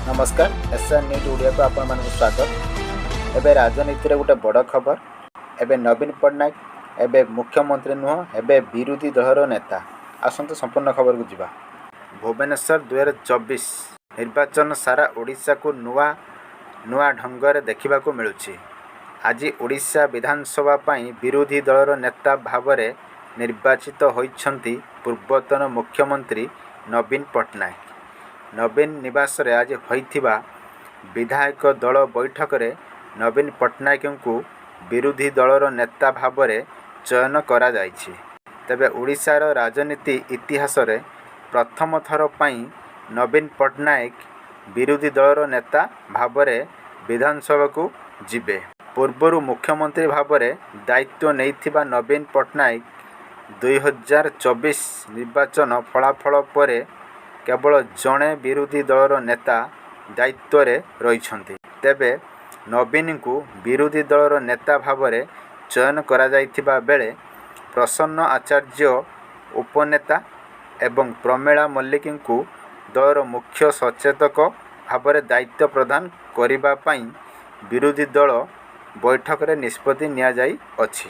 नमस्कार SR news Odia को आपण मानक स्वागत। एबे राजनीति रे गोटे बड़ खबर। एबे नवीन पट्टनायक एबे मुख्यमंत्री नुह एबे विरोधी दलर नेता। आसंत संपूर्ण खबर को जिबा। भुवनेश्वर 2024 निर्वाचन सारा ओडिशा को नुआ नुआ ढंगरे देखा मिलुछि। आज ओडिशा विधानसभा पाई विरोधी दलर नेता भावरे निर्वाचित होइछंती पूर्वतन मुख्यमंत्री नवीन पट्टनायक। नवीन निवास रे आज होइथिबा विधायक दल बैठक रे नवीन पट्टनायक को विरोधी दलर नेता भावरे चयन करा जाइछि। तबे ओडिशार राजनीति इतिहास रे प्रथम थर पाई नवीन पट्टनायक विरोधी दलर नेता भावरे विधानसभा को जिबे। पूर्वरु मुख्यमंत्री भावरे दायित्व नैथिबा नवीन पट्टनायक 2024 निर्वाचन फलाफल परे केवल जड़े विरोधी दलर नेता दायित्व रे रहिछंती। तेबे नवीन को विरोधी दलर नेता भावरे चयन करा जाइथिबा बेले प्रसन्न आचार्य उपनेता एवं प्रमीला मल्लिक को दलर मुख्य सचेतक भावरे दायित्व प्रदान करिबा पई विरोधी दल बैठक रे निष्पत्ति निया जाई अछि।